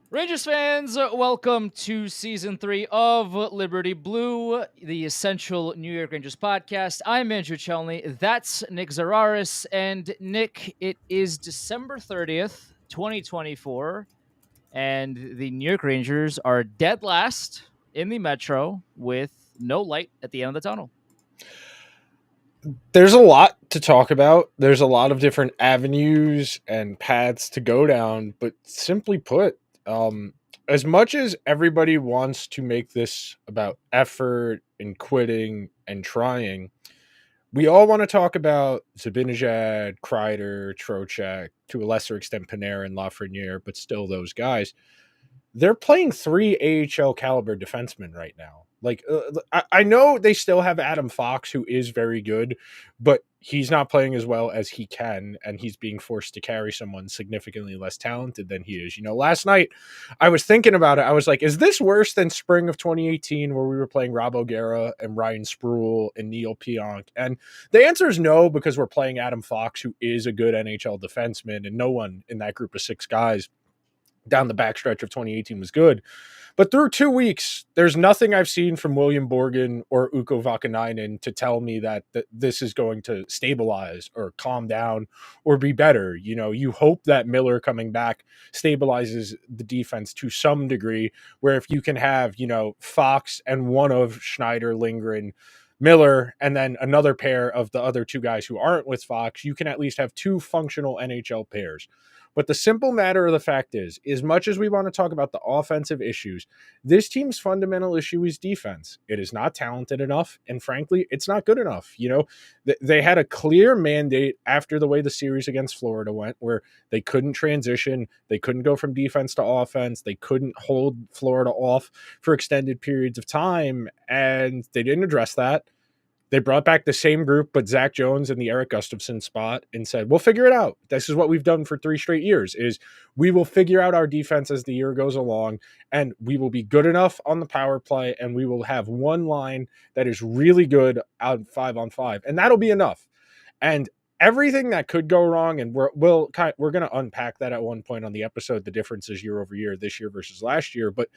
Rangers fans, welcome to season 3 of Liberty Blue, the essential New York Rangers podcast. I'm Andrew Chelney. That's Nick Zararis. And Nick, it is December 30th, 2024, and the New York Rangers are dead last in the Metro with no light at the end of the tunnel. There's a lot to talk about. There's a lot of different avenues and paths to go down, but simply put, as much as everybody wants to make this about effort and quitting and trying, we all want to talk about Zibanejad, Kreider, Trocheck, to a lesser extent Panarin and Lafreniere, but still those guys. They're playing three AHL caliber defensemen right now. I know they still have Adam Fox, who is very good, but he's not playing as well as he can, and he's being forced to carry someone significantly less talented than he is. Last night I was thinking about it. I was like, is this worse than spring of 2018 where we were playing Rob O'Gara and Ryan Sproul and Neil Pionk? And the answer is no, because we're playing Adam Fox, who is a good NHL defenseman, and no one in that group of six guys down the backstretch of 2018 was good. But through 2 weeks, there's nothing I've seen from William Borgen or Ukko Vakanainen to tell me that this is going to stabilize or calm down or be better. You hope that Miller coming back stabilizes the defense to some degree, where if you can have, Fox and one of Schneider, Lindgren, Miller, and then another pair of the other two guys who aren't with Fox, you can at least have two functional NHL pairs. But the simple matter of the fact is, as much as we want to talk about the offensive issues, this team's fundamental issue is defense. It is not talented enough, and frankly, it's not good enough. They had a clear mandate after the way the series against Florida went, where they couldn't transition, they couldn't go from defense to offense, they couldn't hold Florida off for extended periods of time, and they didn't address that. They brought back the same group, but Zach Jones in the Eric Gustafson spot, and said, we'll figure it out. This is what we've done for 3 straight years, is we will figure out our defense as the year goes along, and we will be good enough on the power play, and we will have one line that is really good out 5-on-5, and that'll be enough. And everything that could go wrong, and we're going to unpack that at one point on the episode, the differences year over year, this year versus last year, but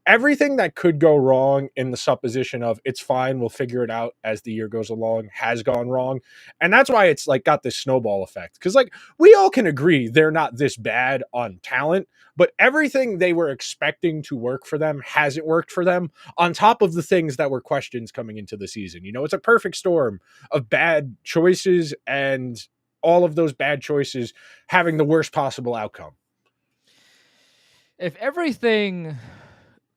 everything that could go wrong in the supposition of it's fine, we'll figure it out as the year goes along, has gone wrong. And that's why it's got this snowball effect. Because we all can agree they're not this bad on talent, but everything they were expecting to work for them hasn't worked for them, on top of the things that were questions coming into the season. It's a perfect storm of bad choices, and all of those bad choices having the worst possible outcome. If everything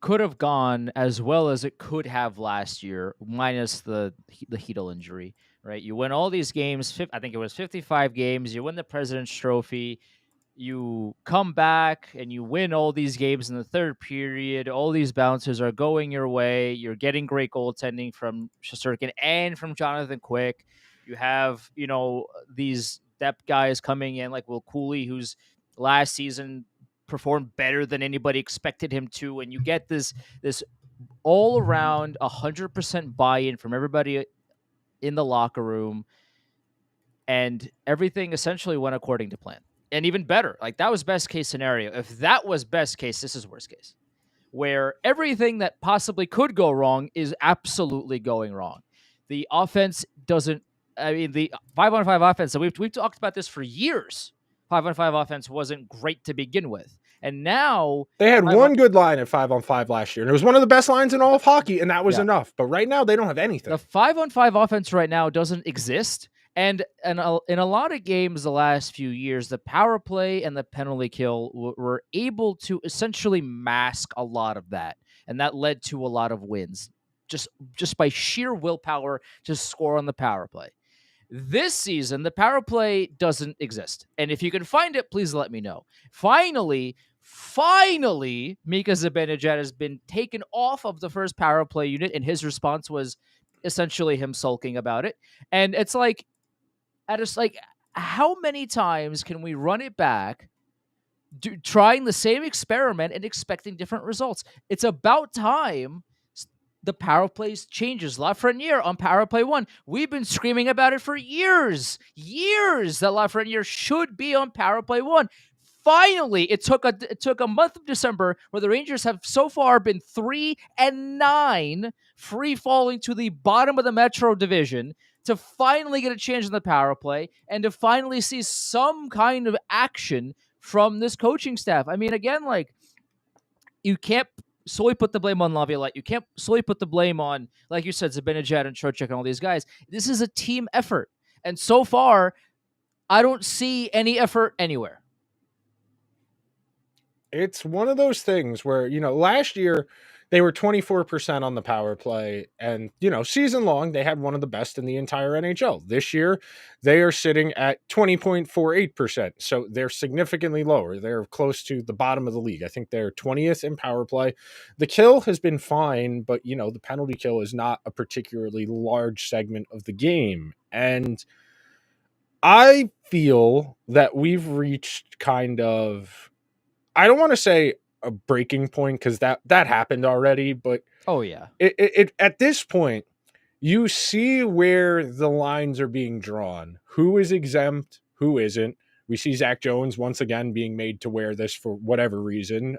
could have gone as well as it could have last year, minus the Hedl injury, right? You win all these games. I think it was 55 games. You win the President's Trophy. You come back and you win all these games in the third period. All these bounces are going your way. You're getting great goaltending from Shesterkin and from Jonathan Quick. You have, these depth guys coming in like Will Cooley, who's last season performed better than anybody expected him to, and you get this all around 100% buy-in from everybody in the locker room, and everything essentially went according to plan. And even better, like that was best case scenario. If that was best case, this is worst case, where everything that possibly could go wrong is absolutely going wrong. The offense doesn't. I mean, the 5-on-5 offense. So we've talked about this for years. 5-on-5 offense wasn't great to begin with. And now they had one good line at 5-on-5 last year, and it was one of the best lines in all of hockey, and that was enough. But right now, they don't have anything. The 5-on-5 offense right now doesn't exist. And in a lot of games the last few years, the power play and the penalty kill were able to essentially mask a lot of that. And that led to a lot of wins just by sheer willpower to score on the power play. This season, the power play doesn't exist. And if you can find it, please let me know. Finally, Mika Zibanejad has been taken off of the first power play unit, and his response was essentially him sulking about it. And it's like, how many times can we run it back, trying the same experiment and expecting different results? It's about time the power plays changes. Lafreniere on power play 1. We've been screaming about it for years that Lafreniere should be on power play 1. finally, it took a month of December where the Rangers have so far been 3-9, free falling to the bottom of the Metro Division, to finally get a change in the power play and to finally see some kind of action from this coaching staff. I mean, again, like, you can't solely put the blame on Laviolette. You can't solely put the blame on, like you said, Zibanejad and Trocheck and all these guys. This is a team effort. And so far, I don't see any effort anywhere. It's one of those things where, last year they were 24% on the power play, and, season long, they had one of the best in the entire NHL. This year, they are sitting at 20.48%. So they're significantly lower. They're close to the bottom of the league. I think they're 20th in power play. The kill has been fine, but, the penalty kill is not a particularly large segment of the game. And I feel that we've reached kind of, I don't want to say a breaking point, because that happened already, but Oh, yeah. it at this point, you see where the lines are being drawn. Who is exempt? Who isn't? We see Zach Jones once again being made to wear this for whatever reason.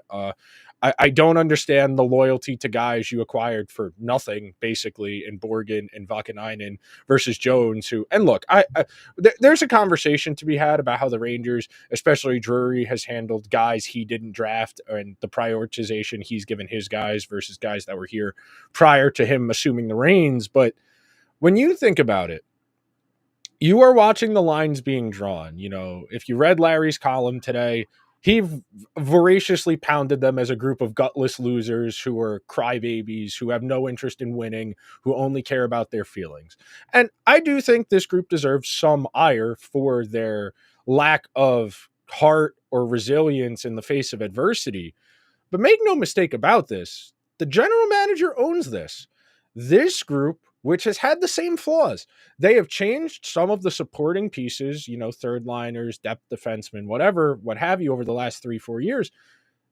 I don't understand the loyalty to guys you acquired for nothing, basically, in Borgen and Vakanainen versus Jones, who, and look, there's a conversation to be had about how the Rangers, especially Drury, has handled guys he didn't draft and the prioritization he's given his guys versus guys that were here prior to him assuming the reins. But when you think about it, you are watching the lines being drawn. If you read Larry's column today, he voraciously pounded them as a group of gutless losers who are crybabies, who have no interest in winning, who only care about their feelings. And I do think this group deserves some ire for their lack of heart or resilience in the face of adversity. But make no mistake about this, the general manager owns this. This group, which has had the same flaws, they have changed some of the supporting pieces, third liners, depth defensemen, whatever, what have you, over the last 3-4 years.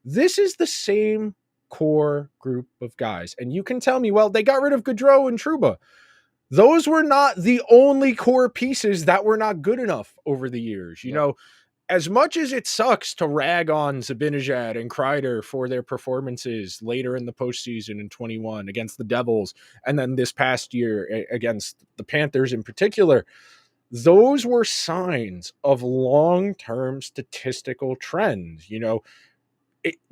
This is the same core group of guys. And you can tell me, well, they got rid of Gaudreau and Trouba. Those were not the only core pieces that were not good enough over the years. As much as it sucks to rag on Zibanejad and Kreider for their performances later in the postseason in 21 against the Devils, and then this past year against the Panthers in particular, those were signs of long-term statistical trends.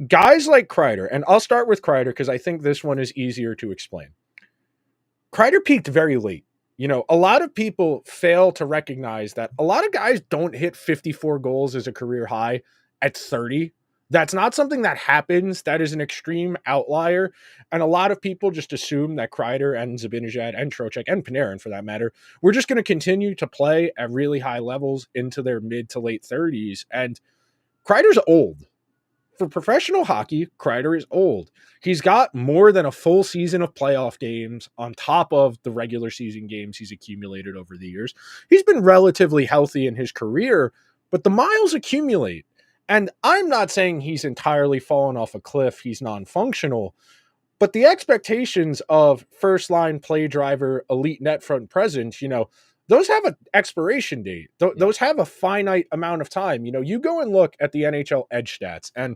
Guys like Kreider, and I'll start with Kreider because I think this one is easier to explain. Kreider peaked very late. A lot of people fail to recognize that a lot of guys don't hit 54 goals as a career high at 30. That's not something that happens. That is an extreme outlier. And a lot of people just assume that Kreider and Zibanejad and Trocheck and Panarin, for that matter, we're just going to continue to play at really high levels into their mid to late 30s. And Kreider's old. For professional hockey, Kreider is old. He's got more than a full season of playoff games on top of the regular season games he's accumulated over the years. He's been relatively healthy in his career, but the miles accumulate. And I'm not saying he's entirely fallen off a cliff. He's non-functional, but the expectations of first line play driver, elite net front presence, those have an expiration date. Those have a finite amount of time. You go and look at the NHL edge stats, and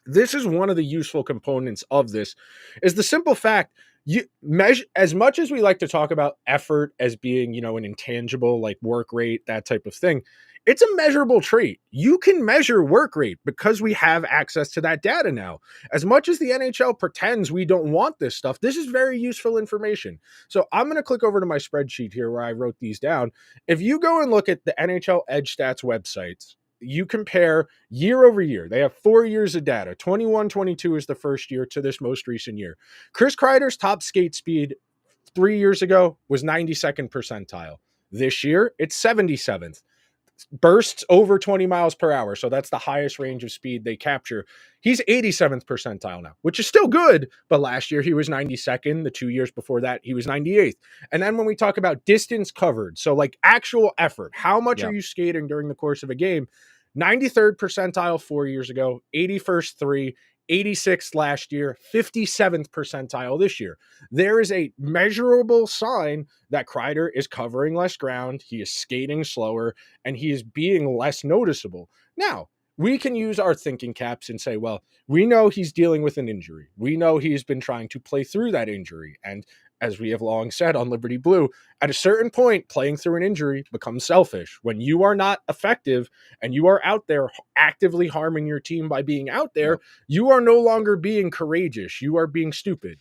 this is one of the useful components of this, is the simple fact, you measure, as much as we like to talk about effort as being, an intangible, like work rate, that type of thing. It's a measurable trait. You can measure work rate because we have access to that data now. As much as the NHL pretends we don't want this stuff, this is very useful information. So I'm going to click over to my spreadsheet here where I wrote these down. If you go and look at the NHL Edge Stats websites, you compare year over year. They have 4 years of data. 21-22 is the first year to this most recent year. Chris Kreider's top skate speed 3 years ago was 92nd percentile. This year, it's 77th. Bursts over 20 miles per hour. So that's the highest range of speed they capture. He's 87th percentile now, which is still good. But last year he was 92nd. The 2 years before that, he was 98th. And then when we talk about distance covered, so like actual effort, how much are you skating during the course of a game? 93rd percentile 4 years ago, 81st 3, 86th last year, 57th percentile this year. There is a measurable sign that Kreider is covering less ground, he is skating slower, and he is being less noticeable. Now, we can use our thinking caps and say, well, we know he's dealing with an injury. We know he's been trying to play through that injury. And as we have long said on Liberty Blue, at a certain point, playing through an injury becomes selfish. When you are not effective and you are out there actively harming your team by being out there, Yep. you are no longer being courageous. You are being stupid.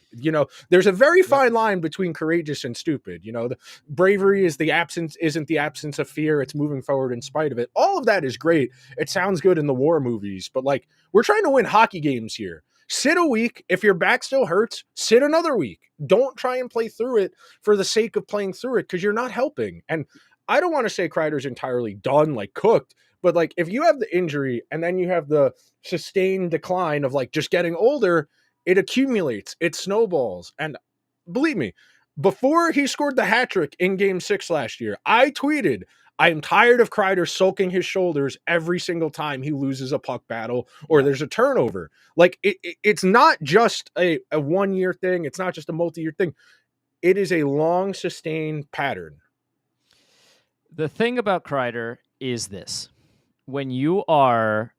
There's a very Yep. fine line between courageous and stupid. The bravery is the absence, isn't the absence of fear. It's moving forward in spite of it. All of that is great. It sounds good in the war movies, but like, we're trying to win hockey games here. Sit a week. If your back still hurts, sit another week. Don't try and play through it for the sake of playing through it, because you're not helping. And I don't want to say Kreider's entirely done, like cooked, but like, if you have the injury and then you have the sustained decline of like just getting older, it accumulates, it snowballs. And believe me, before he scored the hat trick in game 6 last year, I tweeted, I am tired of Kreider sulking his shoulders every single time he loses a puck battle or Yeah. there's a turnover. Like, it's not just a 1 year thing. It's not just a multi-year thing. It is a long sustained pattern. The thing about Kreider is this: when you are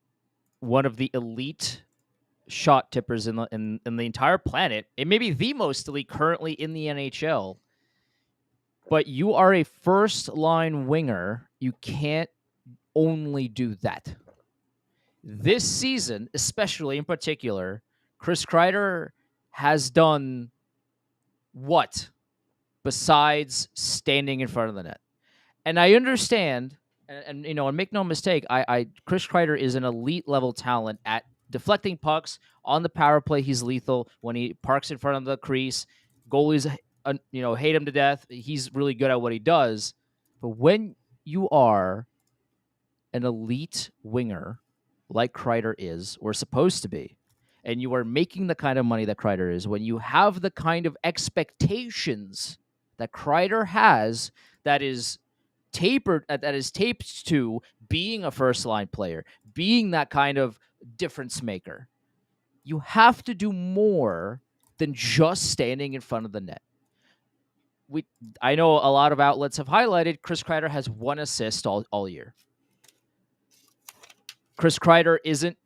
one of the elite shot tippers in the entire planet, it may be the most elite currently in the NHL, but you are a first line winger. You can't only do that. This season, especially in particular, Chris Kreider has done what besides standing in front of the net? And I understand, and make no mistake, I Chris Kreider is an elite level talent at deflecting pucks on the power play. He's lethal when he parks in front of the crease. Goalies, hate him to death. He's really good at what he does. But when you are an elite winger like Kreider is, or supposed to be, and you are making the kind of money that Kreider is, when you have the kind of expectations that Kreider has, that is taped to being a first line player, being that kind of difference maker, you have to do more than just standing in front of the net. I know a lot of outlets have highlighted Chris Kreider has 1 assist all year. Chris Kreider isn't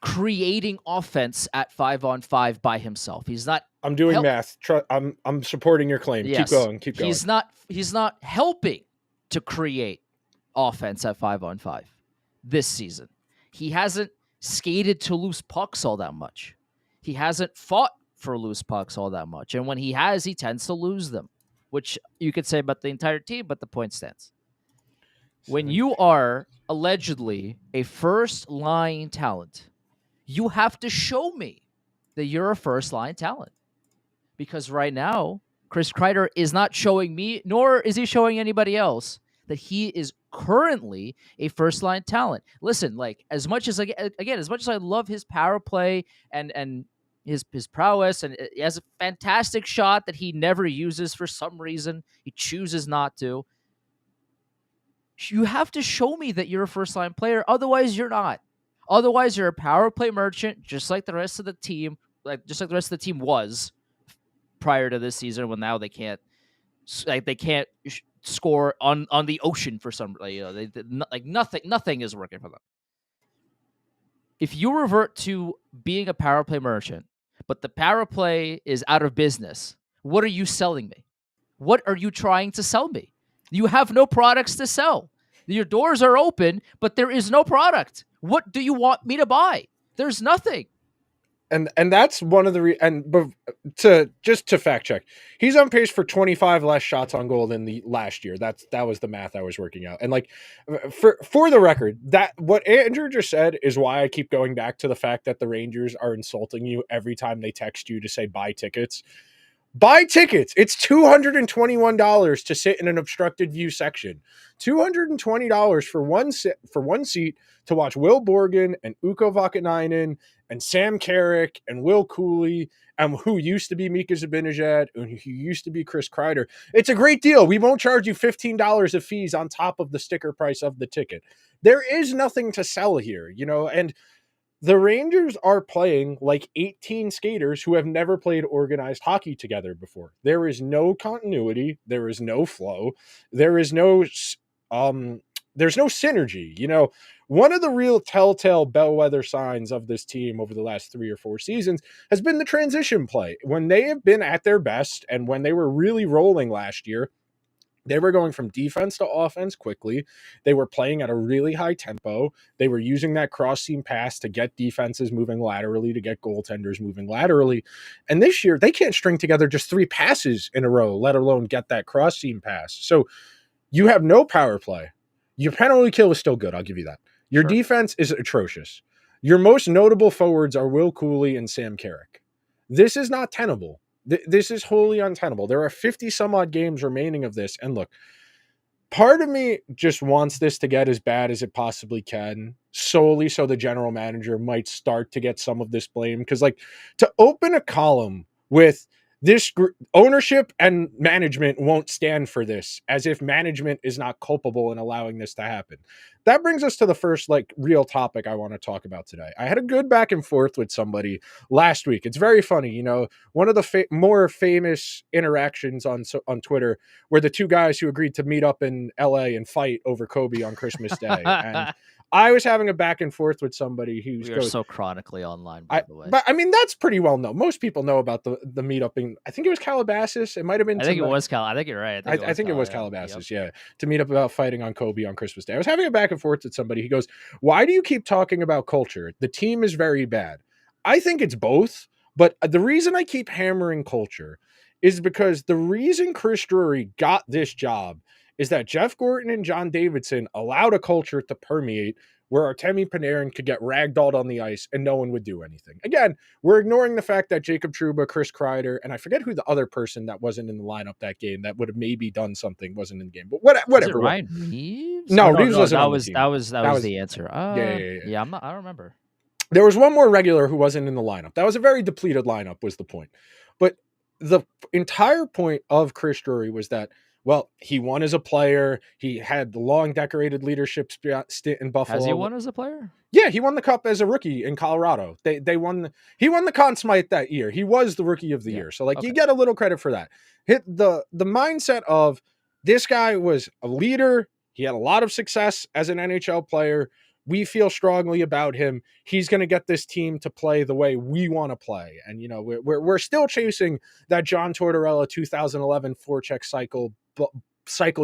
creating offense at 5-on-5 by himself. He's not. I'm doing math. I'm supporting your claim. Yes, Keep going. He's not helping to create offense at 5-on-5 this season. He hasn't skated to loose pucks all that much. He hasn't fought for loose pucks all that much. And when he has, he tends to lose them, which you could say about the entire team, but the point stands. When you are allegedly a first line talent, you have to show me that you're a first line talent. Because right now, Chris Kreider is not showing me, nor is he showing anybody else, that he is currently a first line talent. Listen, like, as much as I love his power play and his prowess, and he has a fantastic shot that he never uses for some reason, he chooses not to. You have to show me that you're a first line player. Otherwise, you're not. Otherwise, you're a power play merchant, just like the rest of the team, was prior to this season. When now they can't score on the ocean for some, nothing is working for them. If you revert to being a power play merchant, but the power play is out of business, what are you selling me? What are you trying to sell me? You have no products to sell. Your doors are open, but there is no product. What do you want me to buy? There's nothing. And that's one of the to fact check, he's on pace for 25 less shots on goal than the last year. That was the math I was working out. And like, for the record, that what Andrew just said is why I keep going back to the fact that the Rangers are insulting you every time they text you to say buy tickets. Buy tickets. It's $221 to sit in an obstructed view section. $220 for one seat to watch Will Borgen and Ukko Vakanainen and Sam Carrick and Will Cooley and who used to be Mika Zibanejad and who used to be Chris Kreider. It's a great deal. We won't charge you $15 of fees on top of the sticker price of the ticket. There is nothing to sell here, and the Rangers are playing like 18 skaters who have never played organized hockey together before. There is no continuity. There is no flow. There is no there's no synergy. You know, one of the real telltale bellwether signs of this team over the last 3 or 4 seasons has been the transition play. When they have been at their best and when they were really rolling last year, they were going from defense to offense quickly. They were playing at a really high tempo. They were using that cross seam pass to get defenses moving laterally, to get goaltenders moving laterally. And this year, they can't string together just 3 passes in a row, let alone get that cross seam pass. So you have no power play. Your penalty kill is still good. I'll give you that. Your defense is atrocious. Your most notable forwards are Will Cooley and Sam Carrick. This is not tenable. This is wholly untenable. There are 50 some odd games remaining of this. And look, part of me just wants this to get as bad as it possibly can, solely so the general manager might start to get some of this blame. Because, like, to open a column with this ownership and management won't stand for this, as if management is not culpable in allowing this to happen. That brings us to the first, like, real topic I want to talk about today. I had a good back and forth with somebody last week. It's very funny. You know, one of the more famous interactions on Twitter were the 2 guys who agreed to meet up in LA and fight over Kobe on Christmas Day. And I was having a back and forth with somebody who we are so chronically online, by the way. But I mean, that's pretty well known. Most people know about the meetup in, I think it was Calabasas. It might have been. I think it was Cal. I think you're right. I think it was Calabasas. Yeah, to meet up about fighting on Kobe on Christmas Day. I was having a back and forth with somebody. He goes, "Why do you keep talking about culture? The team is very bad." I think it's both, but the reason I keep hammering culture is because the reason Chris Drury got this job is that Jeff Gorton and John Davidson allowed a culture to permeate where Artemi Panarin could get ragdolled on the ice and no one would do anything. Again, we're ignoring the fact that Jacob Trouba, Chris Kreider, and I forget who the other person that wasn't in the lineup that game that would have maybe done something wasn't in the game. But whatever. Was it Ryan Reeves? No, Reeves wasn't on the team. That was the answer. Yeah. I don't remember. There was one more regular who wasn't in the lineup. That was a very depleted lineup, was the point. But the entire point of Chris Drury was that, well, he won as a player. He had the long decorated leadership stint in Buffalo. Has he won as a player? Yeah, he won the cup as a rookie in Colorado. He won the Conn Smythe that year. He was the rookie of the year. So, like, you get a little credit for that. The mindset of this guy was a leader. He had a lot of success as an NHL player. We feel strongly about him. He's going to get this team to play the way we want to play. And, you know, we're still chasing that John Tortorella 2011 forecheck cycle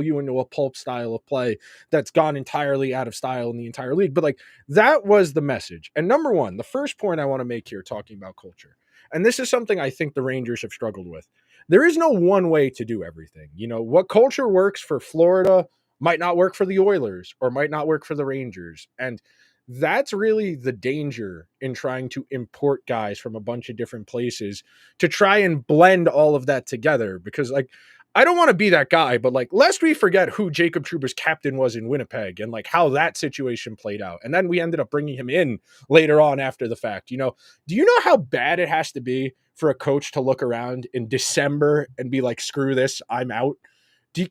you into a pulp style of play that's gone entirely out of style in the entire league. But, like, that was the message. And number one, the first point I want to make here talking about culture, and this is something I think the Rangers have struggled with. There is no one way to do everything. You know, what culture works for Florida might not work for the Oilers or might not work for the Rangers. And that's really the danger in trying to import guys from a bunch of different places to try and blend all of that together. Because, like, I don't want to be that guy, but, like, lest we forget who Jacob Trouba's captain was in Winnipeg and, like, how that situation played out. And then we ended up bringing him in later on after the fact. You know, do you know how bad it has to be for a coach to look around in December and be like, screw this, I'm out?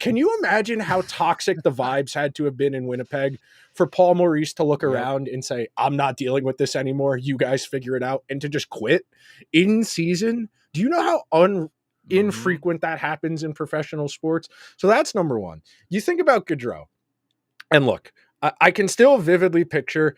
Can you imagine how toxic the vibes had to have been in Winnipeg for Paul Maurice to look around and say, I'm not dealing with this anymore. You guys figure it out, and to just quit in season? Do you know how infrequent that happens in professional sports? So that's number one. You think about Gaudreau, and look, I can still vividly picture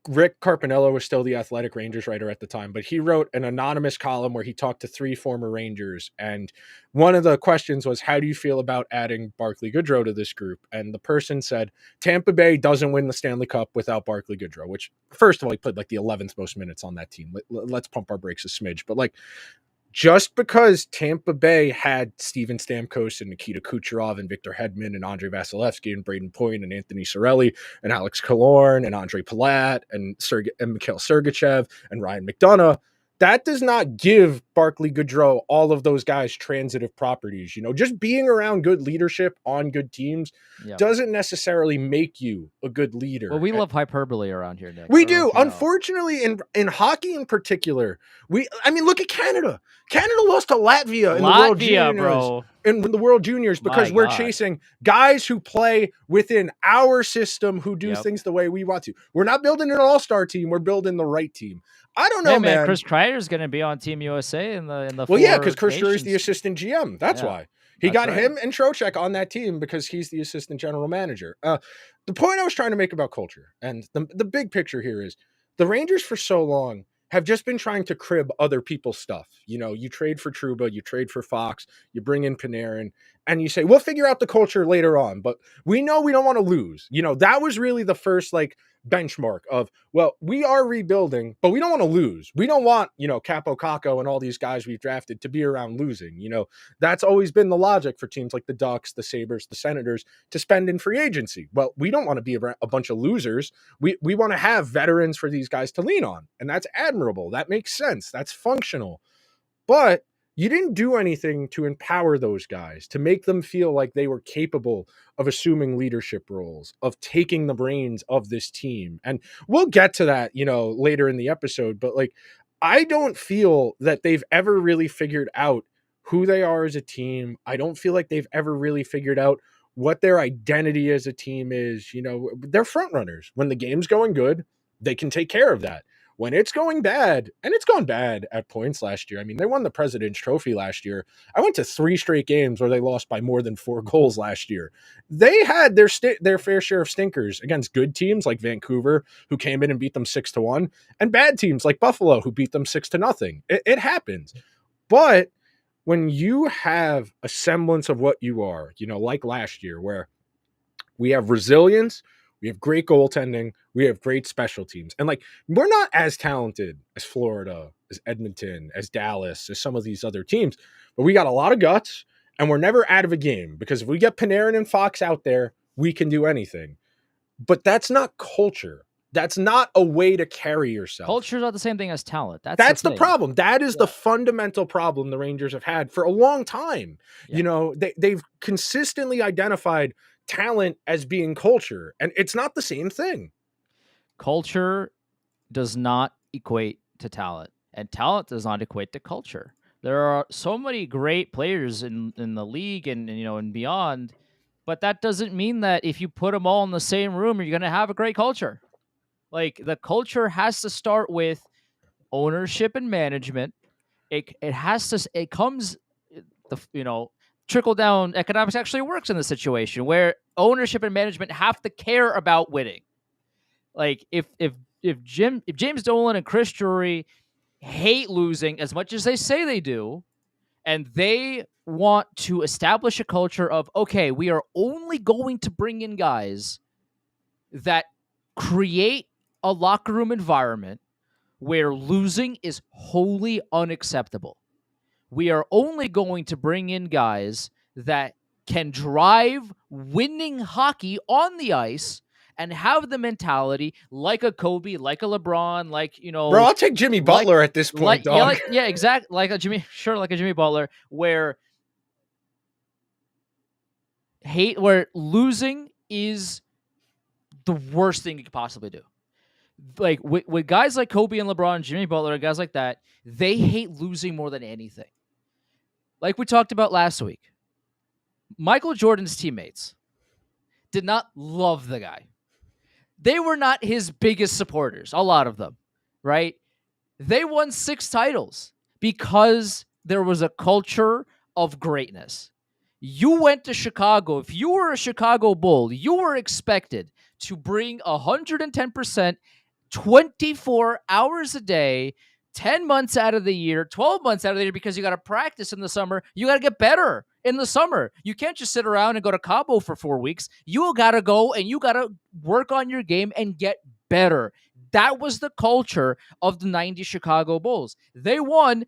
Rick Carpinello was still the Athletic Rangers writer at the time, but he wrote an anonymous column where he talked to 3 former Rangers. And one of the questions was, how do you feel about adding Barclay Goodrow to this group? And the person said, Tampa Bay doesn't win the Stanley Cup without Barclay Goodrow, which, first of all, he played like the 11th most minutes on that team. Let's pump our brakes a smidge. But, like, just because Tampa Bay had Steven Stamkos and Nikita Kucherov and Victor Hedman and Andrei Vasilevsky and Braden Point and Anthony Cirelli and Alex Killorn and Andre Palat and Mikhail Sergachev and Ryan McDonough, that does not give Barclay Goodrow all of those guys transitive properties. You know, just being around good leadership on good teams doesn't necessarily make you a good leader. Well, we love hyperbole around here, Nick. We do. Unfortunately, in hockey in particular, look at Canada. Canada lost to Latvia in the World Juniors. Bro. In the World Juniors because we're chasing guys who play within our system, who do things the way we want to. We're not building an all-star team. We're building the right team. I don't know, man. Chris Kreider is going to be on Team USA in the well, yeah, because Chris Drury is the assistant GM. That's why. He That's got right. him and Trocheck on that team because he's the assistant general manager. The point I was trying to make about culture and the big picture here is the Rangers for so long have just been trying to crib other people's stuff. You know, you trade for Trouba, you trade for Fox, you bring in Panarin, and you say, we'll figure out the culture later on, but we know we don't want to lose. You know, that was really the first like benchmark of, well, we are rebuilding, but we don't want to lose. We don't want, you know, Capo Caco and all these guys we've drafted to be around losing. You know, that's always been the logic for teams like the Ducks, the Sabres, the Senators to spend in free agency. Well, we don't want to be a bunch of losers. We want to have veterans for these guys to lean on. And that's admirable. That makes sense. That's functional. But you didn't do anything to empower those guys, to make them feel like they were capable of assuming leadership roles, of taking the reins of this team. And we'll get to that, you know, later in the episode. But like, I don't feel that they've ever really figured out who they are as a team. I don't feel like they've ever really figured out what their identity as a team is. You know, they're front runners. When the game's going good, they can take care of that. When it's going bad, and it's gone bad at points last year. I mean, they won the President's Trophy last year. I went to 3 straight games where they lost by more than 4 goals last year. They had their fair share of stinkers against good teams like Vancouver, who came in and beat them 6-1, and bad teams like Buffalo, who beat them 6-0. It happens. But when you have a semblance of what you are, you know, like last year, where we have resilience, we have great goaltending, we have great special teams. And like, we're not as talented as Florida, as Edmonton, as Dallas, as some of these other teams, but we got a lot of guts and we're never out of a game because if we get Panarin and Fox out there, we can do anything. But that's not culture. That's not a way to carry yourself. Culture is not the same thing as talent. That's the thing. problem. That is the fundamental problem the Rangers have had for a long time. Yeah. You know, they've consistently identified talent as being culture, and it's not the same thing. Culture does not equate to talent, and talent does not equate to culture. There are so many great players in the league and you know and beyond, but that doesn't mean that if you put them all in the same room, you're going to have a great culture. Like, the culture has to start with ownership and management. It has to. It comes the you know trickle down economics actually works in the situation where ownership and management have to care about winning. Like, if James Dolan and Chris Drury hate losing as much as they say they do, and they want to establish a culture of, okay, we are only going to bring in guys that create a locker room environment where losing is wholly unacceptable. We are only going to bring in guys that can drive winning hockey on the ice and have the mentality like a Kobe, like a LeBron, like, you know, Bro, I'll take Jimmy Butler at this point, dog. Exactly, like a Jimmy Butler, where losing is the worst thing you could possibly do. Like, with guys like Kobe and LeBron and Jimmy Butler and guys like that, they hate losing more than anything. Like we talked about last week, Michael Jordan's teammates did not love the guy. They were not his biggest supporters, a lot of them, right? They won 6 titles because there was a culture of greatness. You went to Chicago. If you were a Chicago Bull, you were expected to bring 110%, 24 hours a day, 10 months out of the year, 12 months out of the year, because you got to practice in the summer. You got to get better in the summer. You can't just sit around and go to Cabo for 4 weeks. You got to go and you got to work on your game and get better. That was the culture of the 90s Chicago Bulls. They won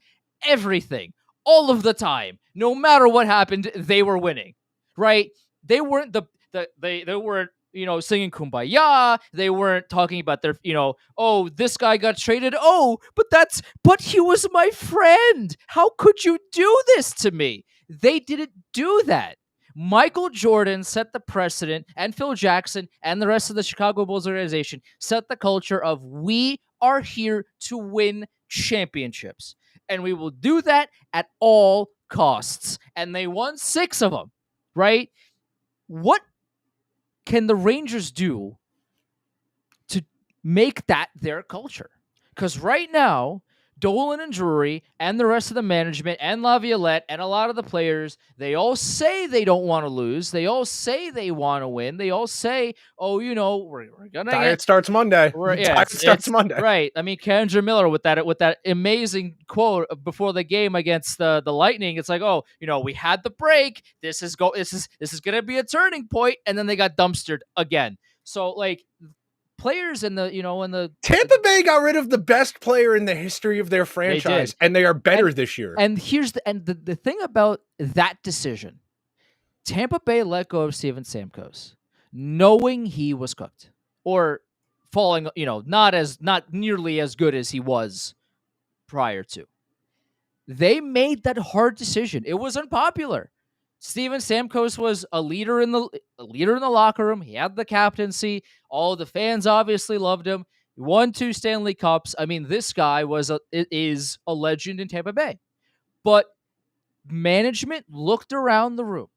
everything all of the time. No matter what happened, they were winning, right? They weren't they weren't, you know, singing Kumbaya. They weren't talking about their, you know, oh, this guy got traded. Oh, but he was my friend. How could you do this to me? They didn't do that. Michael Jordan set the precedent, and Phil Jackson and the rest of the Chicago Bulls organization set the culture of, we are here to win championships, and we will do that at all costs. And they won 6 of them, right? What can the Rangers do to make that their culture? Because right now, Dolan and Drury and the rest of the management and Laviolette and a lot of the players, they all say they don't want to lose. They all say they want to win. They all say, oh, we're going to Diet starts Monday. Diet starts it's Monday. right. I mean, Kendra Miller with that amazing quote before the game against the Lightning. It's like, oh, we had the break. This is going to be a turning point, and then they got dumpstered again. So like players in the Tampa Bay got rid of the best player in the history of their franchise, and they are better this year. And here's the thing about that decision. Tampa Bay let go of Steven Stamkos, knowing he was cooked or falling, not nearly as good as he was prior to. They made that hard decision. It was unpopular. Steven Stamkos was a leader in the locker room. He had the captaincy. All the fans obviously loved him. He won 2 Stanley Cups. I mean, this guy is a legend in Tampa Bay. But management looked around the room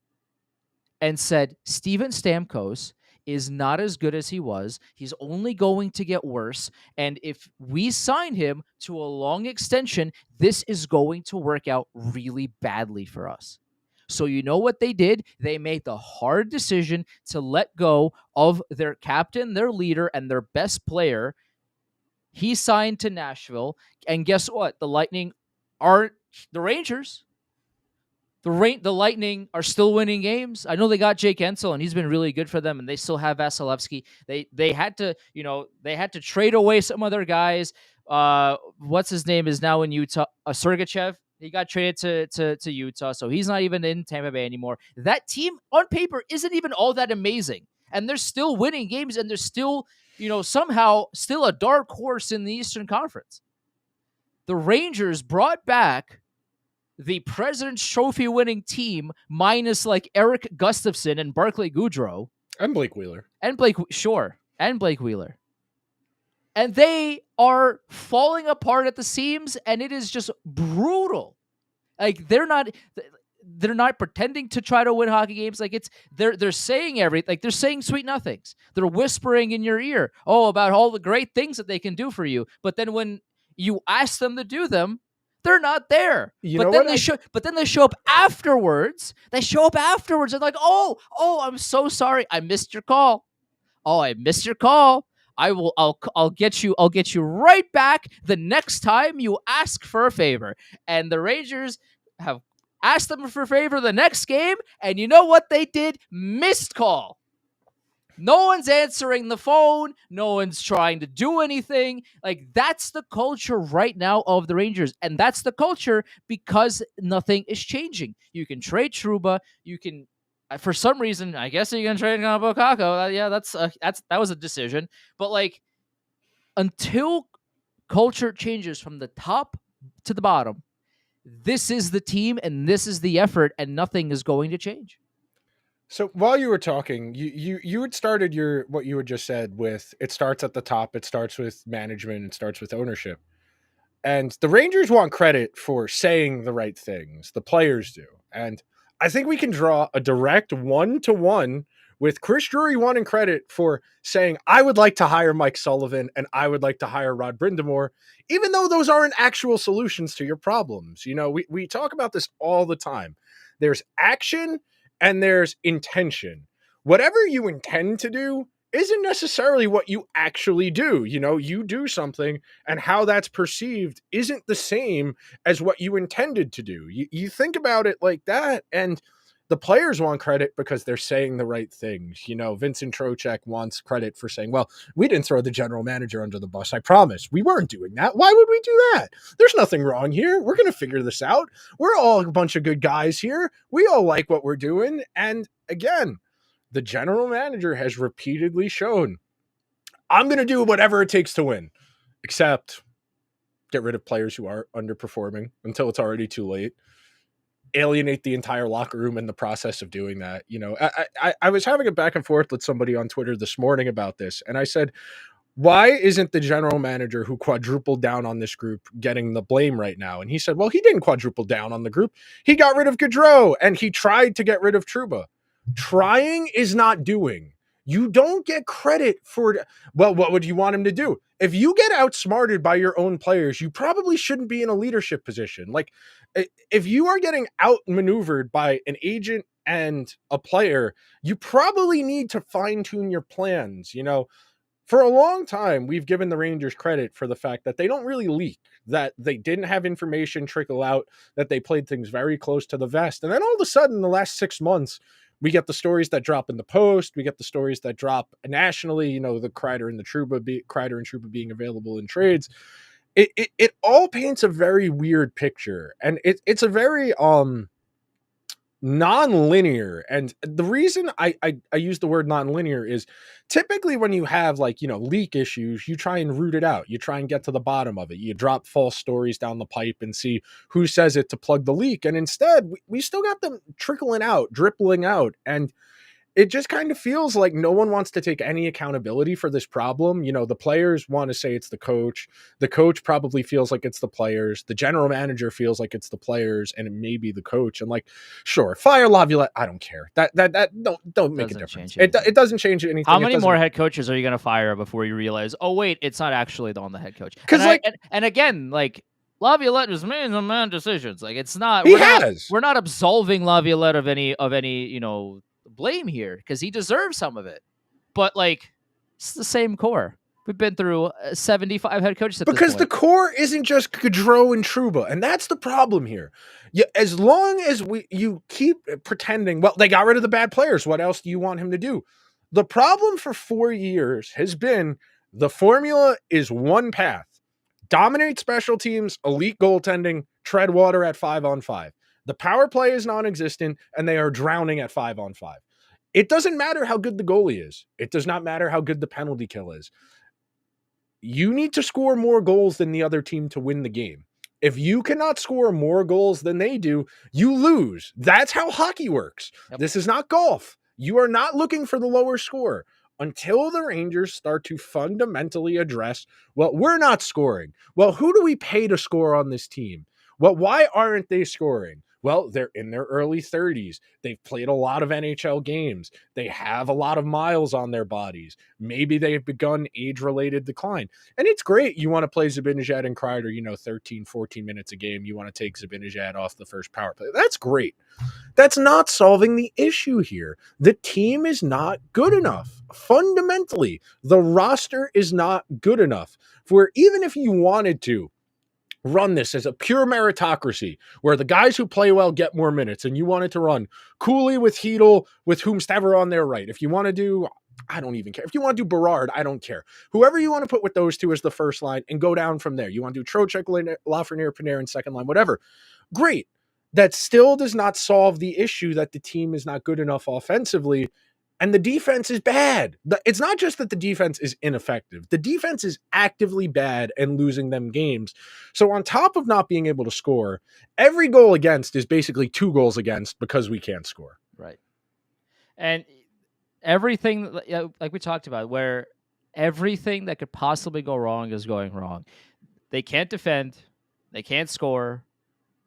and said, Steven Stamkos is not as good as he was. He's only going to get worse. And if we sign him to a long extension, this is going to work out really badly for us. So you know what they did? They made the hard decision to let go of their captain, their leader, and their best player. He signed to Nashville. And guess what? The Lightning aren't the Rangers. The Lightning are still winning games. I know they got Jake Ensel, and he's been really good for them, and they still have Vasilevsky. They had to trade away some other guys. What's his name is now in Utah? Sergachev. He got traded to Utah, so he's not even in Tampa Bay anymore. That team on paper isn't even all that amazing, and they're still winning games, and they're still somehow still a dark horse in the Eastern Conference. The Rangers brought back the President's Trophy winning team minus like Eric Gustafsson and Barclay Goodrow. And Blake Wheeler. And Blake Wheeler. And they are falling apart at the seams, and it is just brutal. Like they're not pretending to try to win hockey games. Like they're saying everything. Like they're saying sweet nothings. They're whispering in your ear, about all the great things that they can do for you. But then when you ask them to do them, they're not there. But then they show up afterwards. They show up afterwards and like, oh, I'm so sorry. I missed your call. Oh, I missed your call. I'll get you right back the next time you ask for a favor. And the Rangers have asked them for a favor the next game, and you know what they did? Missed call. No one's answering the phone. No one's trying to do anything. Like, that's the culture right now of the Rangers. And that's the culture because nothing is changing. You can trade Trouba. You can, for some reason, I guess you can trade Kaapo Kakko. Yeah, that was a decision. But, like, until culture changes from the top to the bottom, this is the team and this is the effort, and nothing is going to change. So while you were talking, you had started what you had just said with it starts at the top, it starts with management, it starts with ownership. And the Rangers want credit for saying the right things. The players do. And I think we can draw a direct 1-to-1 with Chris Drury wanting credit for saying, I would like to hire Mike Sullivan and I would like to hire Rod Brind'Amour, even though those aren't actual solutions to your problems. We talk about this all the time. There's action and there's intention. Whatever you intend to do isn't necessarily what you actually do. You do something, and how that's perceived isn't the same as what you intended to do. You think about it like that, and the players want credit because they're saying the right things. Vincent Trocheck wants credit for saying, well, we didn't throw the general manager under the bus. I promise. We weren't doing that. Why would we do that? There's nothing wrong here. We're going to figure this out. We're all a bunch of good guys here. We all like what we're doing. And again, the general manager has repeatedly shown, I'm going to do whatever it takes to win, except get rid of players who are underperforming until it's already too late. Alienate the entire locker room in the process of doing that. I was having a back and forth with somebody on Twitter this morning about this, and I said, why isn't the general manager who quadrupled down on this group getting the blame right now? And he said, well, he didn't quadruple down on the group. He got rid of Gaudreau, and he tried to get rid of Trouba. Trying is not doing. You don't get credit for, well, what would you want him to do? If you get outsmarted by your own players, you probably shouldn't be in a leadership position. Like, if you are getting outmaneuvered by an agent and a player, you probably need to fine tune your plans. For a long time, we've given the Rangers credit for the fact that they don't really leak, that they didn't have information trickle out, that they played things very close to the vest. And then all of a sudden, the last 6 months, we get the stories that drop in the Post. We get the stories that drop nationally. The Kreider and Trouba being available in trades. It all paints a very weird picture, and it's a very non-linear. And the reason I use the word non-linear is typically when you have leak issues, you try and root it out, you try and get to the bottom of it, you drop false stories down the pipe and see who says it to plug the leak. And instead we still got them trickling out, drippling out, and it just kind of feels like no one wants to take any accountability for this problem. The players want to say it's the coach. The coach probably feels like it's the players. The general manager feels like it's the players, and it may be the coach. And sure, fire Laviolette. I don't care. That don't make a difference. It doesn't change anything. How many more head coaches are you going to fire before you realize, oh wait, it's not actually on the head coach? And again, Laviolette was making some man decisions. It's not. We're not absolving Laviolette of any blame here, because he deserves some of it, but it's the same core. We've been through 75 head coaches because the core isn't just Gaudreau and Trouba, and that's the problem here. As long as you keep pretending, well, they got rid of the bad players, what else do you want him to do? The problem for 4 years has been the formula is one path: dominate special teams, elite goaltending, tread water at 5-on-5. The power play is non-existent, and they are drowning at 5-on-5. It doesn't matter how good the goalie is. It does not matter how good the penalty kill is. You need to score more goals than the other team to win the game. If you cannot score more goals than they do, you lose. That's how hockey works. Yep. This is not golf. You are not looking for the lower score. Until the Rangers start to fundamentally address, well, we're not scoring. Well, who do we pay to score on this team? Well, why aren't they scoring? Well, they're in their early 30s. They've played a lot of NHL games. They have a lot of miles on their bodies. Maybe they've begun age-related decline. And it's great. You want to play Zibanejad and Kreider, 13, 14 minutes a game. You want to take Zibanejad off the first power play. That's great. That's not solving the issue here. The team is not good enough. Fundamentally, the roster is not good enough for, even if you wanted to run this as a pure meritocracy where the guys who play well get more minutes, and you wanted to run Cooley with Hedel with whomstever on their right. If you want to do, I don't even care. If you want to do Berard, I don't care. Whoever you want to put with those two as the first line and go down from there. You want to do Trocheck, Lafreniere, Panarin second line, whatever. Great. That still does not solve the issue that the team is not good enough offensively, and the defense is bad. It's not just that the defense is ineffective. The defense is actively bad and losing them games. So on top of not being able to score, every goal against is basically 2 goals against because we can't score. Right. And everything, like we talked about, where everything that could possibly go wrong is going wrong. They can't defend. They can't score.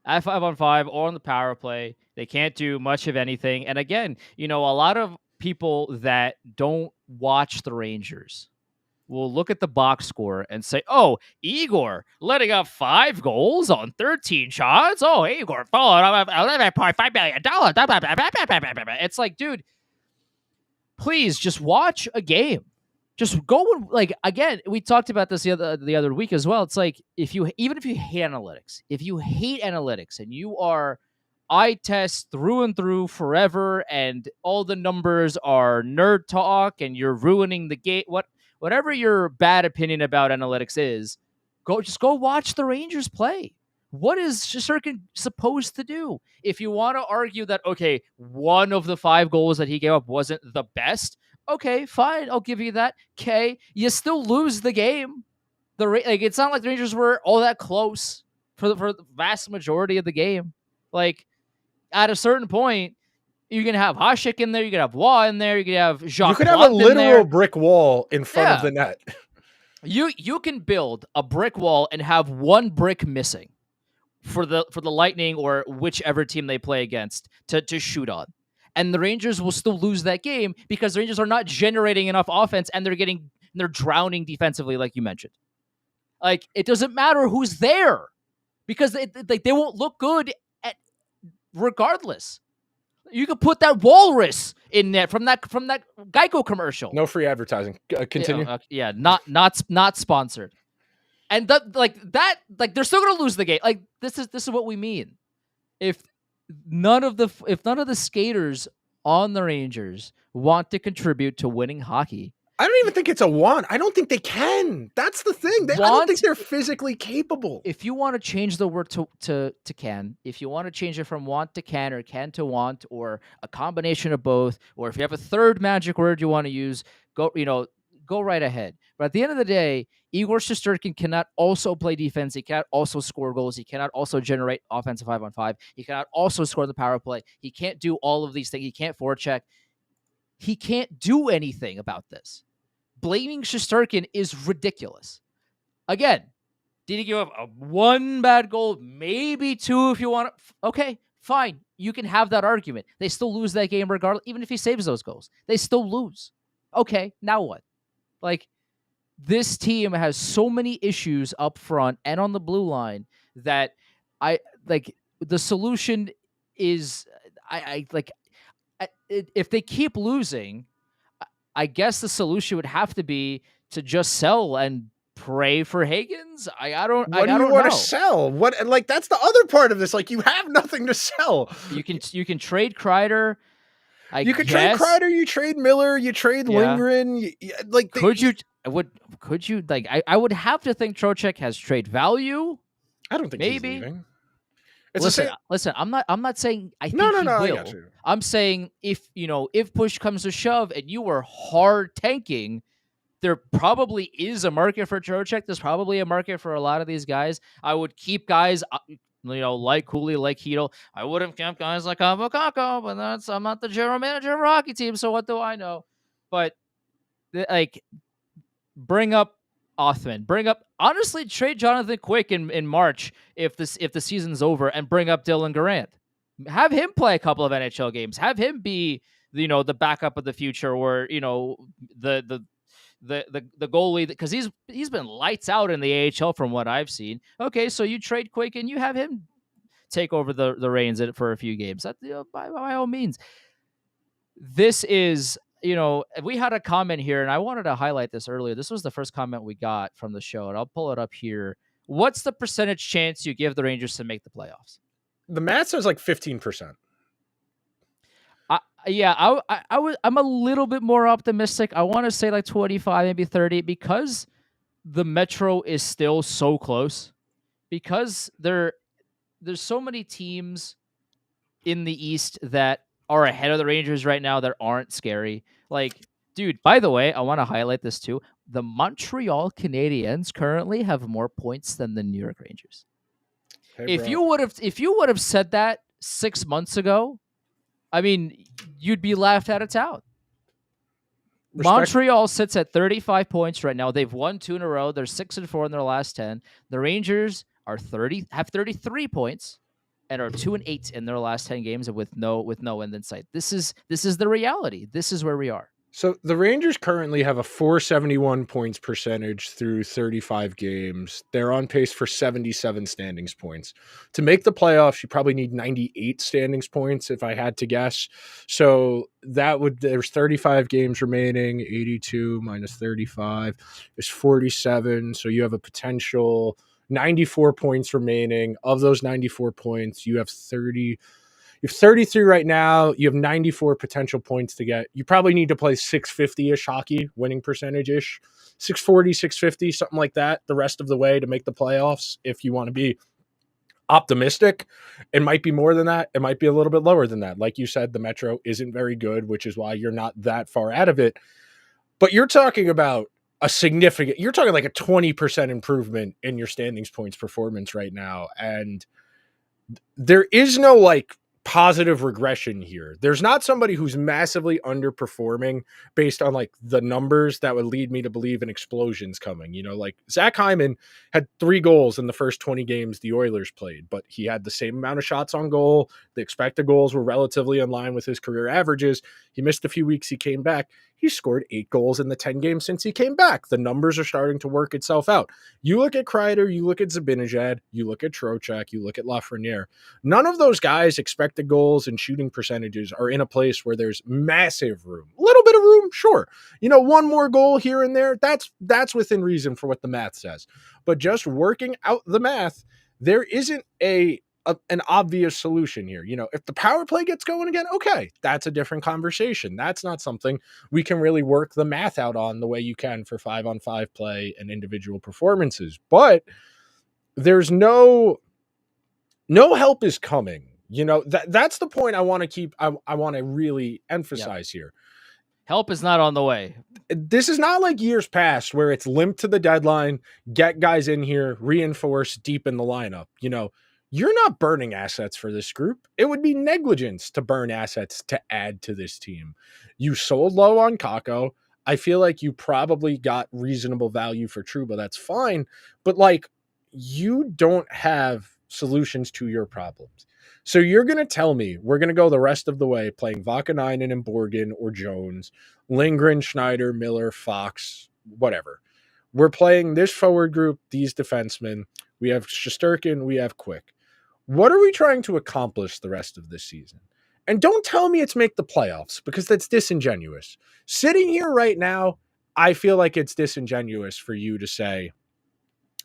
At 5-on-5 or on the power play, they can't do much of anything. And again, a lot of people that don't watch the Rangers will look at the box score and say, oh, Igor letting up 5 goals on 13 shots. Oh, Igor followed up $11.5 million. It's like, dude, please just watch a game. Just go and, again, we talked about this the other week as well. It's like, even if you hate analytics and you are eye test through and through forever, and all the numbers are nerd talk, and you're ruining the game. Whatever your bad opinion about analytics is, go watch the Rangers play. What is Shesterkin supposed to do? If you want to argue that, okay, one of the 5 goals that he gave up wasn't the best, okay, fine, I'll give you that. Okay, you still lose the game. It's not like the Rangers were all that close for the vast majority of the game. At a certain point, you can have Hasek in there, you can have Waugh in there, you can have Jacques. You could have a literal brick wall in front of the net. You can build a brick wall and have 1 brick missing for the Lightning or whichever team they play against to shoot on. and the Rangers will still lose that game because the Rangers are not generating enough offense and they're drowning defensively, like you mentioned. Like, it doesn't matter who's there because they won't look good at regardless. You could put that walrus in there from that Geico commercial. No free advertising. Continue. Yeah, not sponsored. And they're still gonna lose the game. Like, this is what we mean. If none of the skaters on the Rangers want to contribute to winning hockey, I don't even think it's a want. I don't think they can. That's the thing. I don't think they're physically capable. If you want to change the word to can, if you want to change it from want to can or can to want, or a combination of both, or if you have a third magic word you want to use, go right ahead. But at the end of the day, Igor Shesterkin cannot also play defense. He cannot also score goals. He cannot also generate offensive 5-on-5. He cannot also score the power play. He can't do all of these things. He can't forecheck. He can't do anything about this. Blaming Shesterkin is ridiculous. Again, did he give up one bad goal? Maybe two if you want to. Okay, fine. You can have that argument. They still lose that game regardless. Even if he saves those goals, they still lose. Okay, now what? Like, this team has so many issues up front and on the blue line that the solution is if they keep losing, I guess the solution would have to be to just sell and pray for Higgins. I don't What do you want to sell? What, like, that's the other part of this. Like, you have nothing to sell. You can trade Kreider. You could trade Kreider, you trade Miller, you trade Lindgren. Could you I would have to think Trocheck has trade value. I don't think maybe. He's leaving. Listen, I'm not saying I think he will. I got you. I'm saying if push comes to shove and you are hard tanking, there probably is a market for Trocheck. There's probably a market for a lot of these guys. I would keep guys, like Cooley, like Hedel. I would have kept guys like Avokako, but I'm not the general manager of a hockey team, so what do I know? But bring up Othman. Honestly, trade Jonathan Quick in March if the season's over, and bring up Dylan Garand. Have him play a couple of NHL games. Have him be the backup of the future, or the goalie, because he's been lights out in the AHL from what I've seen. Okay, so you trade Quick and you have him take over the reins for a few games. That, by all means. This is. We had a comment here, and I wanted to highlight this earlier. This was the first comment we got from the show, and I'll pull it up here. What's the percentage chance you give the Rangers to make the playoffs? The math says like 15%. I'm a little bit more optimistic. I want to say like 25, maybe 30, because the Metro is still so close. Because there's so many teams in the East that are ahead of the Rangers right now that aren't scary. Like, dude, by the way, I want to highlight this too. The Montreal Canadiens currently have more points than the New York Rangers. Hey, if you would have said that 6 months ago, I mean, you'd be laughed out of town. Montreal sits at 35 points right now. They've won 2 in a row. They're 6-4 in their last 10. The Rangers have 33 points and are 2-8 in their last 10 games, and with no end in sight. This is the reality. This is where we are. So the Rangers currently have a .471 points percentage through 35 games. They're on pace for 77 standings points. To make the playoffs, you probably need 98 standings points, if I had to guess. So there's 35 games remaining. 82 minus 35 is 47. So you have a potential 94 points remaining. Of those 94 points, you have 30. You have 33 right now. You have 94 potential points to get. You probably need to play 650-ish hockey, winning percentage-ish. 640, 650, something like that, the rest of the way to make the playoffs. If you want to be optimistic, it might be more than that. It might be a little bit lower than that. Like you said, the Metro isn't very good, which is why you're not that far out of it. But you're talking about you're talking like a 20% improvement in your standings points performance right now. And there is no like positive regression here. There's not somebody who's massively underperforming based on like the numbers that would lead me to believe an explosion's coming. You know, like Zach Hyman had 3 goals in the first 20 games the Oilers played, but he had the same amount of shots on goal. The expected goals were relatively in line with his career averages. He missed a few weeks. He came back. He scored 8 goals in the 10 games since he came back. The numbers are starting to work itself out. You look at Kreider, you look at Zibanejad, you look at Trocheck, you look at Lafreniere. None of those guys' expected goals and shooting percentages are in a place where there's massive room. A little bit of room, sure. You know, one more goal here and there, that's within reason for what the math says. But just working out the math, there isn't an obvious solution here. You know, if the power play gets going again, okay, that's a different conversation. That's not something we can really work the math out on the way you can for 5-on-5 play and individual performances. But there's no help is coming. You know, that's the point I want to keep. I want to really emphasize here. Help is not on the way. This is not like years past where it's limp to the deadline, get guys in here, reinforce, deepen the lineup. You know, you're not burning assets for this group. It would be negligence to burn assets to add to this team. You sold low on Kakko. I feel like you probably got reasonable value for Trouba. That's fine. But like, you don't have solutions to your problems. So you're going to tell me we're going to go the rest of the way playing Vakanainen and Borgen or Jones, Lindgren, Schneider, Miller, Fox, whatever. We're playing this forward group, these defensemen. We have Shesterkin, we have Quick. What are we trying to accomplish the rest of this season? And don't tell me it's make the playoffs, because that's disingenuous. Sitting here right now, I feel like it's disingenuous for you to say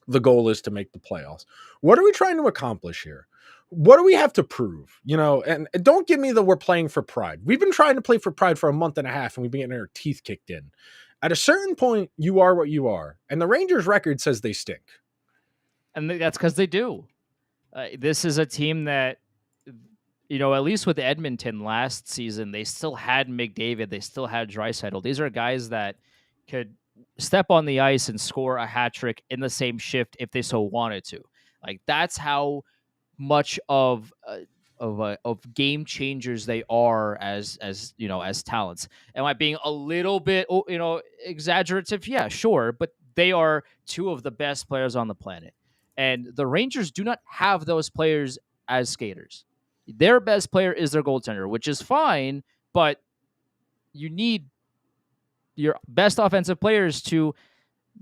the goal is to make the playoffs. What are we trying to accomplish here? What do we have to prove? You know, and don't give me the we're playing for pride. We've been trying to play for pride for a month and a half, and we've been getting our teeth kicked in. At a certain point, you are what you are. And the Rangers' record says they stink. And that's because they do. This is a team that, you know, at least with Edmonton last season, they still had McDavid. They still had Draisaitl. These are guys that could step on the ice and score a hat trick in the same shift if they so wanted to. Like, that's how much of game changers they are as you know, as talents. Am I being a little bit, you know, exaggerative? Yeah, sure, but they are 2 of the best players on the planet, and the Rangers do not have those players as skaters. Their best player is their goaltender, which is fine, but you need your best offensive players to,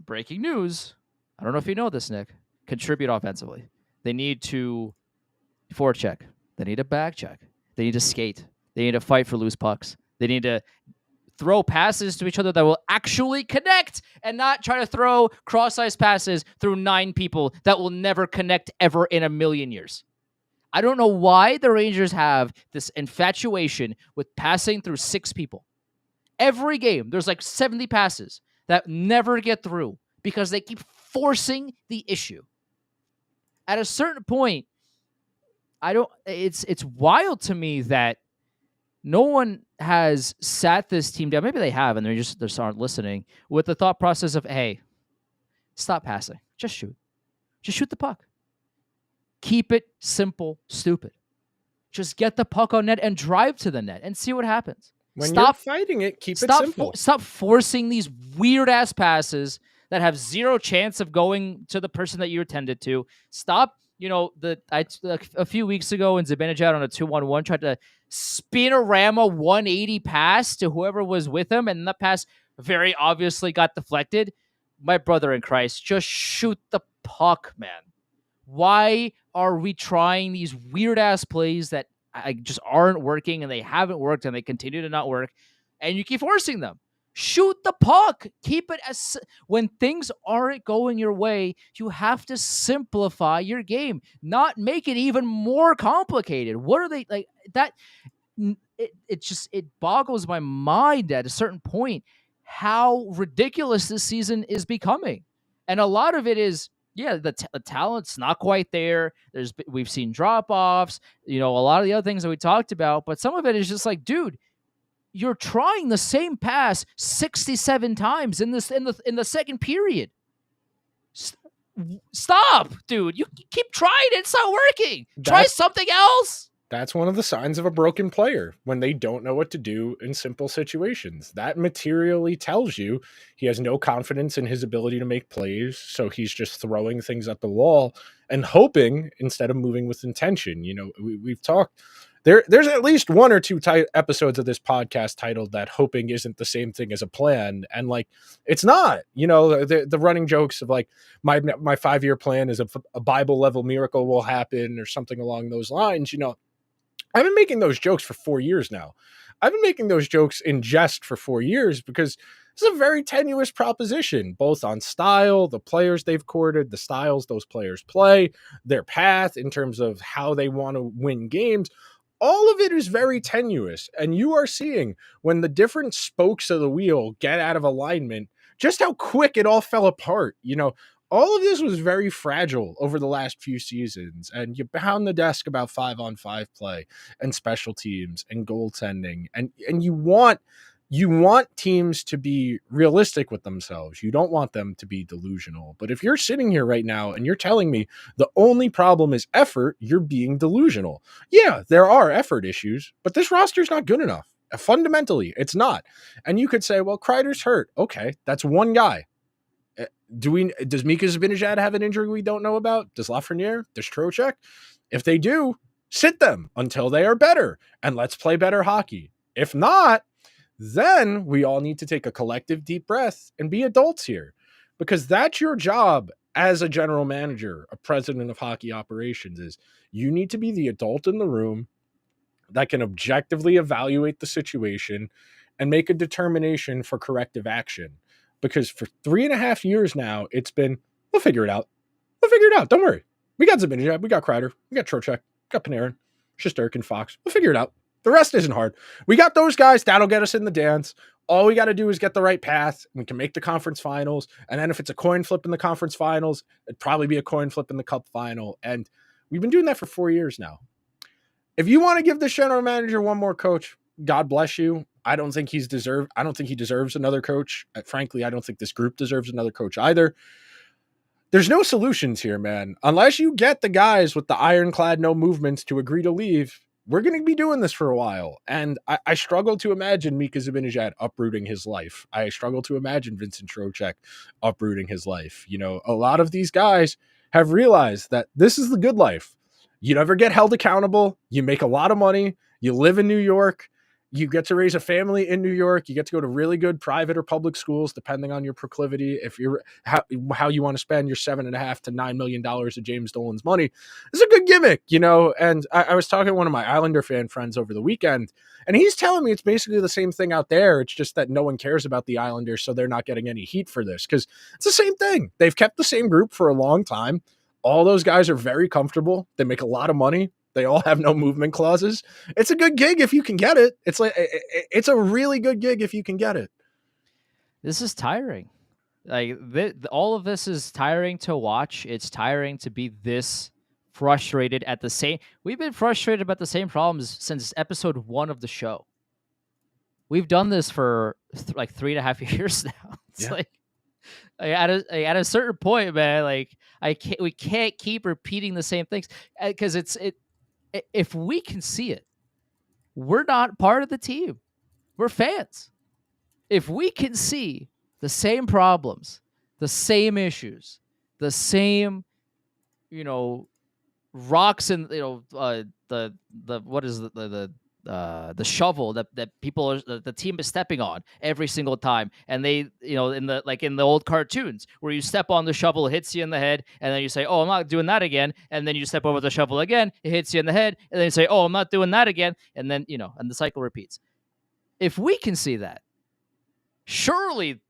breaking news, I don't know if you know this, Nick, contribute offensively. They need to forecheck. They need a back check. They need to skate. They need to fight for loose pucks. They need to throw passes to each other that will actually connect, and not try to throw cross-ice passes through 9 people that will never connect ever in a million years. I don't know why the Rangers have this infatuation with passing through 6 people. Every game, there's like 70 passes that never get through because they keep forcing the issue. At a certain point, it's wild to me that no one has sat this team down. Maybe they have, and they just aren't listening, with the thought process of, hey, stop passing. Just shoot. Just shoot the puck. Keep it simple, stupid. Just get the puck on net and drive to the net and see what happens. When you're fighting it, keep it simple. Stop forcing these weird-ass passes that have zero chance of going to the person that you intended to. Stop. You know, a few weeks ago in Zibanejad on a 2-1-1 tried to spin-a-rama 180 pass to whoever was with him, and that pass very obviously got deflected. My brother in Christ, just shoot the puck, man. Why are we trying these weird-ass plays that just aren't working, and they haven't worked, and they continue to not work, and you keep forcing them? Shoot the puck. Keep it as when things aren't going your way, you have to simplify your game, not make it even more complicated. What are they like that? It boggles my mind at a certain point how ridiculous this season is becoming. And a lot of it is, yeah, the talent's not quite there. We've seen drop-offs, you know, a lot of the other things that we talked about, but some of it is just like, dude, you're trying the same pass 67 times in the second period. Stop, dude. You keep trying. It's not working. Try something else. That's one of the signs of a broken player when they don't know what to do in simple situations. That materially tells you he has no confidence in his ability to make plays. So he's just throwing things at the wall and hoping instead of moving with intention. We've talked there's at least one or two episodes of this podcast titled that hoping isn't the same thing as a plan. And like, it's not, the running jokes of like, my 5-year plan is a Bible level miracle will happen or something along those lines. I've been making those jokes for 4 years now. I've been making those jokes in jest for 4 years because it's a very tenuous proposition, both on style, the players they've courted, the styles those players play, their path in terms of how they want to win games. All of it is very tenuous. And you are seeing when the different spokes of the wheel get out of alignment, just how quick it all fell apart. All of this was very fragile over the last few seasons, and you pound the desk about 5-on-5 play and special teams and goaltending, and you want teams to be realistic with themselves. You don't want them to be delusional. But if you're sitting here right now and you're telling me the only problem is effort, you're being delusional. Yeah, there are effort issues, but this roster's not good enough. Fundamentally, it's not. And you could say, well, Kreider's hurt. Okay, that's one guy. Does Mika Zibanejad have an injury we don't know about? Does Lafreniere? Does Trocheck? If they do, sit them until they are better and let's play better hockey. If not, then we all need to take a collective deep breath and be adults here, because that's your job as a general manager, a president of hockey operations. Is you need to be the adult in the room that can objectively evaluate the situation and make a determination for corrective action. Because for 3.5 years now, it's been, we'll figure it out. We'll figure it out. Don't worry. We got Zibanejad. We got Kreider. We got Trocheck. We got Panarin. Shesterkin, Fox. We'll figure it out. The rest isn't hard. We got those guys. That'll get us in the dance. All we got to do is get the right path. We can make the conference finals. And then if it's a coin flip in the conference finals, it'd probably be a coin flip in the cup final. And we've been doing that for 4 years now. If you want to give this general manager one more coach, God bless you. I don't think he deserves another coach. Frankly, I don't think this group deserves another coach either. There's no solutions here, man. Unless you get the guys with the ironclad no movements to agree to leave, we're going to be doing this for a while. And I struggle to imagine Mika Zibanejad uprooting his life. I struggle to imagine Vincent Trocheck uprooting his life. A lot of these guys have realized that this is the good life. You never get held accountable. You make a lot of money. You live in New York. You get to raise a family in New York. You get to go to really good private or public schools, depending on your proclivity. If you're how you want to spend your $7.5 to $9 million of James Dolan's money, it's a good gimmick, And I was talking to one of my Islander fan friends over the weekend, and he's telling me it's basically the same thing out there. It's just that no one cares about the Islanders, so they're not getting any heat for this because it's the same thing. They've kept the same group for a long time. All those guys are very comfortable. They make a lot of money. They all have no movement clauses. It's a good gig if you can get it. It's a really good gig if you can get it. This is tiring. Like all of this is tiring to watch. It's tiring to be this frustrated at the same. We've been frustrated about the same problems since episode 1 of the show. We've done this for like 3.5 years now. It's at a certain point, man. Like we can't keep repeating the same things because if we can see it, we're not part of the team. We're fans. If we can see the same problems, the same issues, the same, rocks and the what is the shovel that people the team is stepping on every single time, and they in the old cartoons where you step on the shovel, it hits you in the head, and then you say, oh, I'm not doing that again, and then you step over the shovel again, it hits you in the head, and then you say, oh, I'm not doing that again, and then and the cycle repeats. If we can see that, surely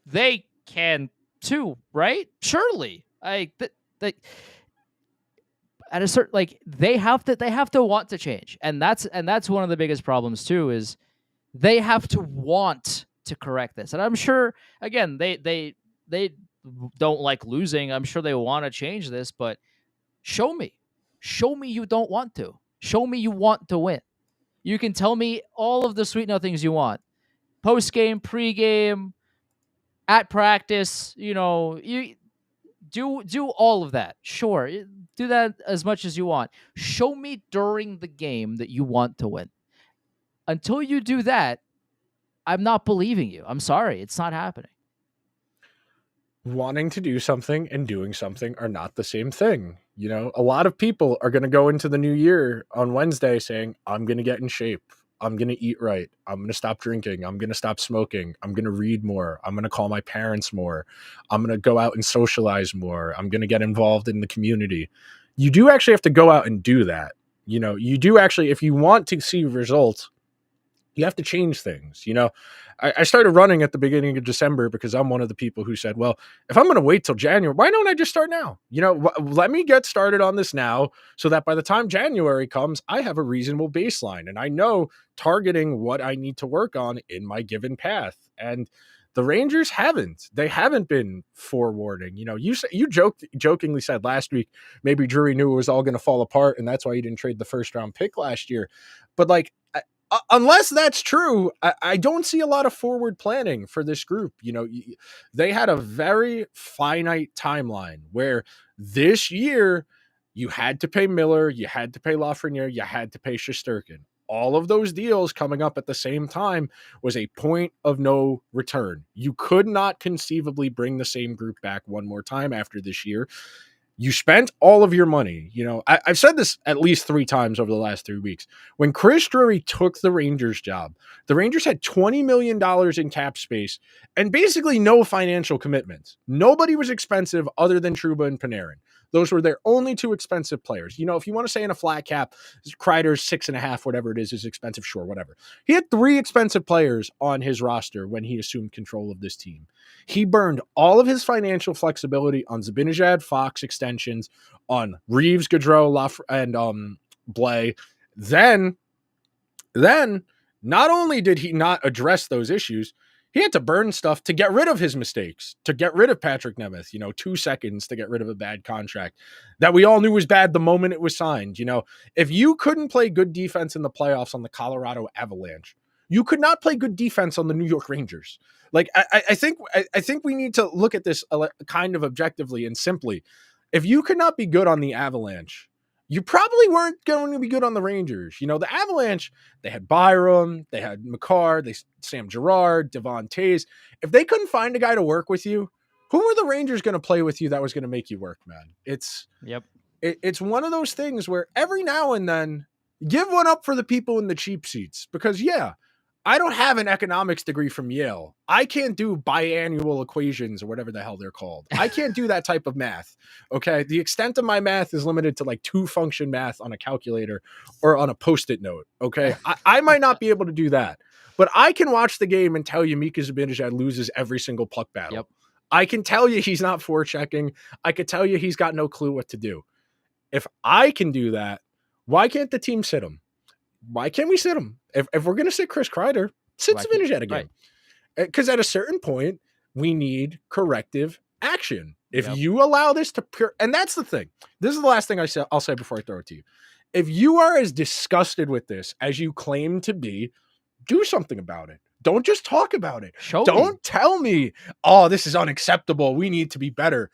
they can too, right? Surely at a certain they have to want to change, and that's one of the biggest problems too, is they have to want to correct this. And I'm sure again they don't like losing. I'm sure they want to change this, but show me you don't want to. Show me you want to win. You can tell me all of the sweet nothings you want, post game, pre game, at practice. You do all of that, sure. do that as much as you want. Show me during the game that you want to win. Until you do that, I'm not believing you. I'm sorry. It's not happening. Wanting to do something and doing something are not the same thing. You know, a lot of people are going to go into the new year on Wednesday saying, I'm going to get in shape. I'm going to eat right. I'm going to stop drinking. I'm going to stop smoking. I'm going to read more. I'm going to call my parents more. I'm going to go out and socialize more. I'm going to get involved in the community. You do actually have to go out and do that. You know, you do actually, if you want to see results, you have to change things. You know, I started running at the beginning of December because I'm one of the people who said, well, if I'm going to wait till January, why don't I just start now? You know, let me get started on this now so that by the time January comes, I have a reasonable baseline and I know targeting what I need to work on in my given path. And the Rangers haven't. They haven't been forewarning. You know, you jokingly said last week maybe Drury knew it was all going to fall apart, and that's why he didn't trade the first round pick last year. But like, unless that's true, I don't see a lot of forward planning for this group. You know, they had a very finite timeline where this year you had to pay Miller, you had to pay Lafreniere, you had to pay Shesterkin. All of those deals coming up at the same time was a point of no return. You could not conceivably bring the same group back one more time after this year. You spent all of your money. You know, I've said this at least 3 times over the last 3 weeks. When Chris Drury took the Rangers job, the Rangers had $20 million in cap space and basically no financial commitments. Nobody was expensive other than Trouba and Panarin. Those were their only 2 expensive players. You know, if you want to say in a flat cap, Kreider's 6.5, whatever it is expensive. Sure, whatever. He had 3 expensive players on his roster when he assumed control of this team. He burned all of his financial flexibility on Zibanejad, Fox extensions, on Reeves, Gaudreau, and Blais. Then, not only did he not address those issues, he had to burn stuff to get rid of his mistakes, to get rid of Patrick Nemeth, 2 seconds to get rid of a bad contract that we all knew was bad the moment it was signed. You know, if you couldn't play good defense in the playoffs on the Colorado Avalanche, you could not play good defense on the New York Rangers. Like, I think we need to look at this kind of objectively and simply. If you could not be good on the Avalanche, you probably weren't going to be good on the Rangers. You know, the Avalanche, they had Byram, they had Makar, Sam Girard, Devon Tays. If they couldn't find a guy to work with you, who were the Rangers going to play with you that was going to make you work, man? It's one of those things where every now and then give one up for the people in the cheap seats because, yeah, I don't have an economics degree from Yale. I can't do biannual equations or whatever the hell they're called. I can't do that type of math. Okay. The extent of my math is limited to like 2-function math on a calculator or on a Post-it note. Okay. I might not be able to do that, but I can watch the game and tell you Mika Zibanejad loses every single puck battle. Yep. I can tell you he's not forechecking. I could tell you he's got no clue what to do. If I can do that, why can't the team sit him? Why can't we sit him? If we're going to sit Chris Kreider, sit Zibanejad again. Because at a certain point, we need corrective action. If you allow this to and that's the thing. This is the last thing I'll say before I throw it to you. If you are as disgusted with this as you claim to be, do something about it. Don't just talk about it. Don't tell me, oh, this is unacceptable. We need to be better.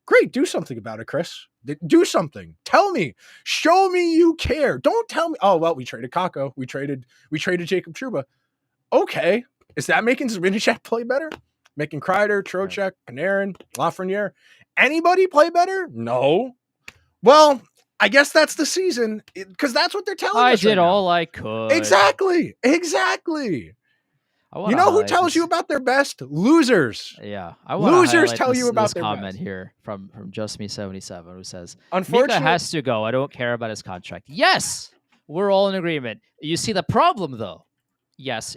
Great, do something about it, Chris. Do something. Tell me. Show me you care. Don't tell me, oh, well, we traded Kakko. We traded Jacob Trouba. Okay. Is that making Zibanejad play better? Making Kreider, Trocheck, Panarin, Lafreniere, anybody play better? No. Well, I guess that's the season because that's what they're telling us. I did all I could. Exactly. You know who tells you about their best? Losers. Yeah. Losers tell you about their comment best. here from Just Me 77 who says, unfortunately, Mika has to go. I don't care about his contract. Yes, we're all in agreement. You see the problem though. Yes,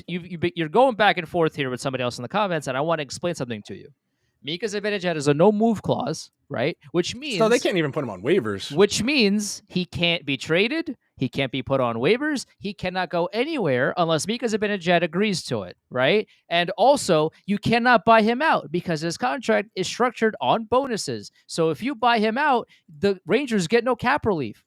you're going back and forth here with somebody else in the comments, and I want to explain something to you. Mika Zibanejad has a no move clause, right? Which means so they can't even put him on waivers. Which means he can't be traded. He can't be put on waivers. He cannot go anywhere unless Mika Zibanejad agrees to it, right? And also, you cannot buy him out because his contract is structured on bonuses. So if you buy him out, the Rangers get no cap relief.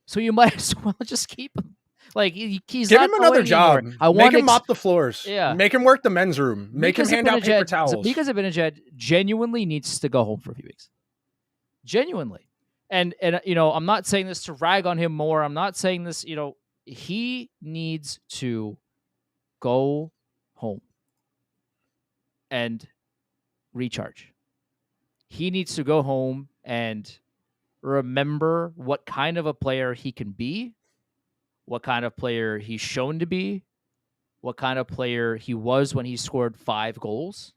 So you might as well just keep him. Like he's give not him another job. Make him mop the floors. Yeah. Make him work the men's room. Make him hand out paper towels. Mika Zibanejad genuinely needs to go home for a few weeks. genuinely. And I'm not saying this to rag on him more. I'm not saying this, he needs to go home and recharge. He needs to go home and remember what kind of a player he can be, what kind of player he's shown to be, what kind of player he was when he scored 5 goals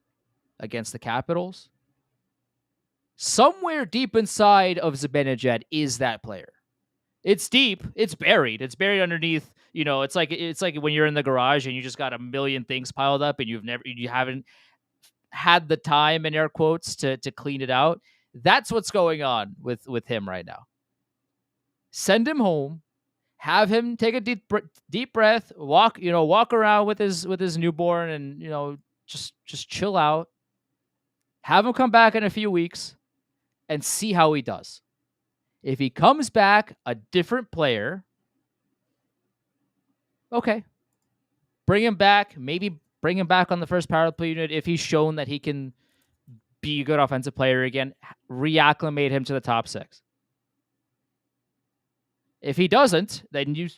against the Capitals. Somewhere deep inside of Zibanejad is that player. It's deep. It's buried. It's buried underneath. It's like when you're in the garage and you just got a million things piled up and you haven't had the time, in air quotes, to clean it out. That's what's going on with him right now. Send him home. Have him take a deep breath. Walk around with his newborn, and just chill out. Have him come back in a few weeks and see how he does. If he comes back a different player, okay, bring him back. Maybe bring him back on the first power play unit if he's shown that he can be a good offensive player again. Reacclimate him to the top 6. If he doesn't, then you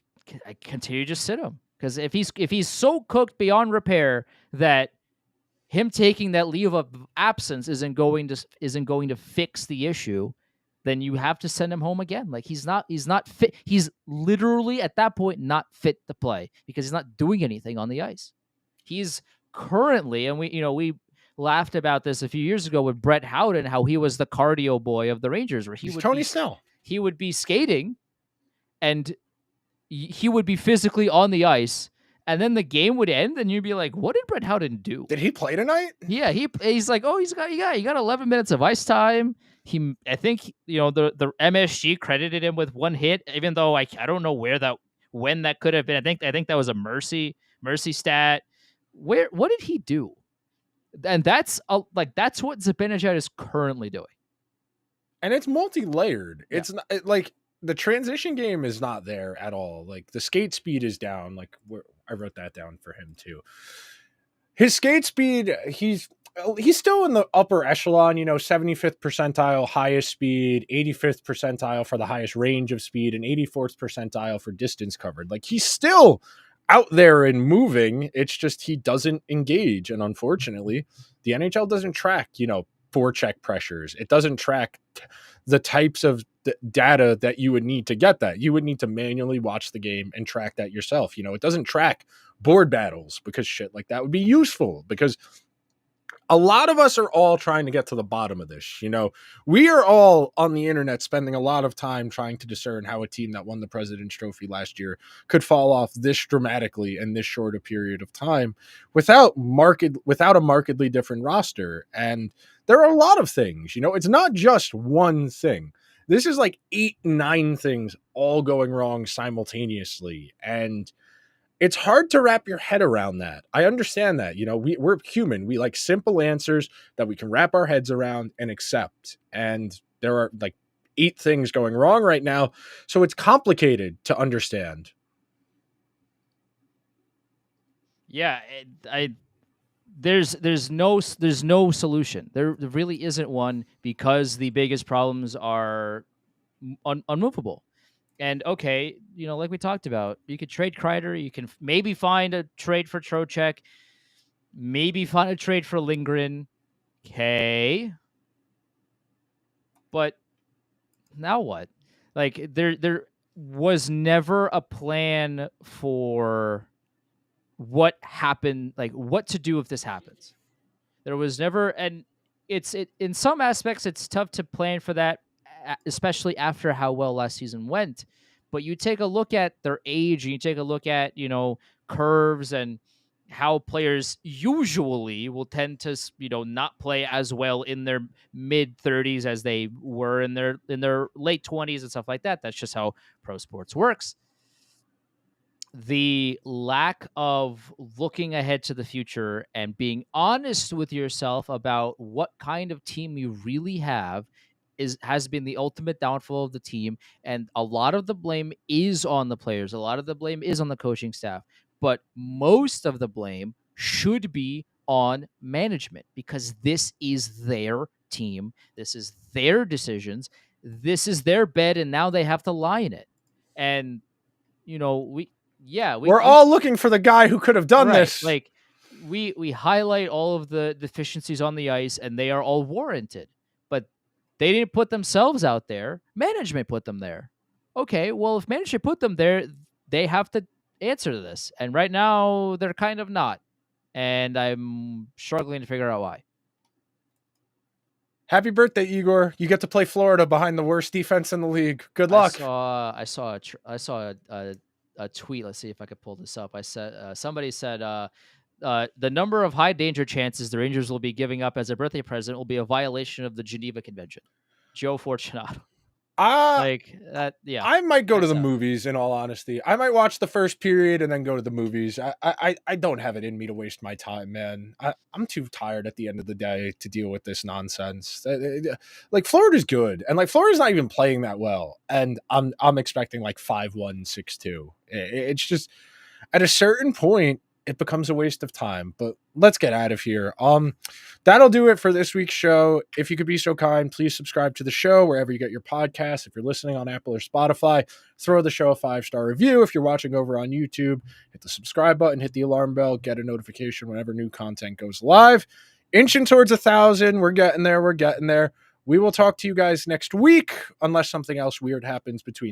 continue to just sit him, because if he's so cooked beyond repair that him taking that leave of absence isn't going to fix the issue, then you have to send him home again. Like, he's not fit. He's literally at that point not fit to play because he's not doing anything on the ice. He's currently, and we laughed about this a few years ago with Brett Howden, how he was the cardio boy of the Rangers, where He's Tony Snell. He would be skating and he would be physically on the ice, and then the game would end, and you'd be like, "What did Brett Howden do? Did he play tonight?" Yeah, he's like, "Oh, he got 11 minutes of ice time." I think the MSG credited him with 1 hit, even though I don't know when that could have been. I think that was a mercy stat. What did he do? And that's what Zibanejad is currently doing. And it's multi-layered. Yeah. It's not like the transition game is not there at all. Like, the skate speed is down. Like, I wrote that down for him too. His skate speed, he's still in the upper echelon, 75th percentile highest speed, 85th percentile for the highest range of speed, and 84th percentile for distance covered. Like, he's still out there and moving. It's just he doesn't engage. And unfortunately, the NHL doesn't track, forecheck pressures. It doesn't track the types of data that you would need to get that. You would need to manually watch the game and track that yourself. It doesn't track board battles, because shit like that would be useful, because a lot of us are all trying to get to the bottom of this. We are all on the internet spending a lot of time trying to discern how a team that won the President's Trophy last year could fall off this dramatically in this short a period of time without a markedly different roster. And there are a lot of things, it's not just one thing. This is like 8, 9 things all going wrong simultaneously. And it's hard to wrap your head around that. I understand that. We're human. We like simple answers that we can wrap our heads around and accept. And there are like 8 things going wrong right now. So it's complicated to understand. Yeah, there's no solution. There really isn't one, because the biggest problems are unmovable. And okay, like we talked about, you could trade Kreider. You can maybe find a trade for Trocheck. Maybe find a trade for Lindgren. Okay. But now what? Like, there was never a plan for what happened, like what to do if this happens. There was never, and it in some aspects it's tough to plan for that, especially after how well last season went. But you take a look at their age, and you take a look at curves and how players usually will tend to not play as well in their mid 30s as they were in their late 20s and stuff like that. That's just how pro sports works. The lack of looking ahead to the future and being honest with yourself about what kind of team you really have has been the ultimate downfall of the team. And a lot of the blame is on the players. A lot of the blame is on the coaching staff. But most of the blame should be on management because this is their team. This is their decisions. This is their bed, and now they have to lie in it. And We're all looking for the guy who could have done right, this. like we highlight all of the deficiencies on the ice, and they are all warranted. But they didn't put themselves out there. Management put them there. Okay, well, if management put them there, they have to answer to this. And right now, they're kind of not. And I'm struggling to figure out why. Happy birthday, Igor. You get to play Florida behind the worst defense in the league. Good I luck. saw a tweet. Let's see if I could pull this up. I said somebody said the number of high danger chances the Rangers will be giving up as a birthday present will be a violation of the Geneva Convention. Joe Fortunato. Like that, yeah. I might go to the out. movies, in all honesty. I might watch the first period and then go to the movies. I don't have it in me to waste my time, man. I'm too tired at the end of the day to deal with this nonsense. Like, Florida's good, and like Florida's not even playing that well, and I'm expecting like 5-1, 6-2. It's just at a certain point it becomes a waste of time. But let's get out of here. That'll do it for this week's show. If you could be so kind, please subscribe to the show wherever you get your podcasts. If you're listening on Apple or Spotify, throw the show a 5-star review. If you're watching over on YouTube, hit the subscribe button, hit the alarm bell, get a notification whenever new content goes live. Inching towards 1,000. We're getting there. We will talk to you guys next week, unless something else weird happens between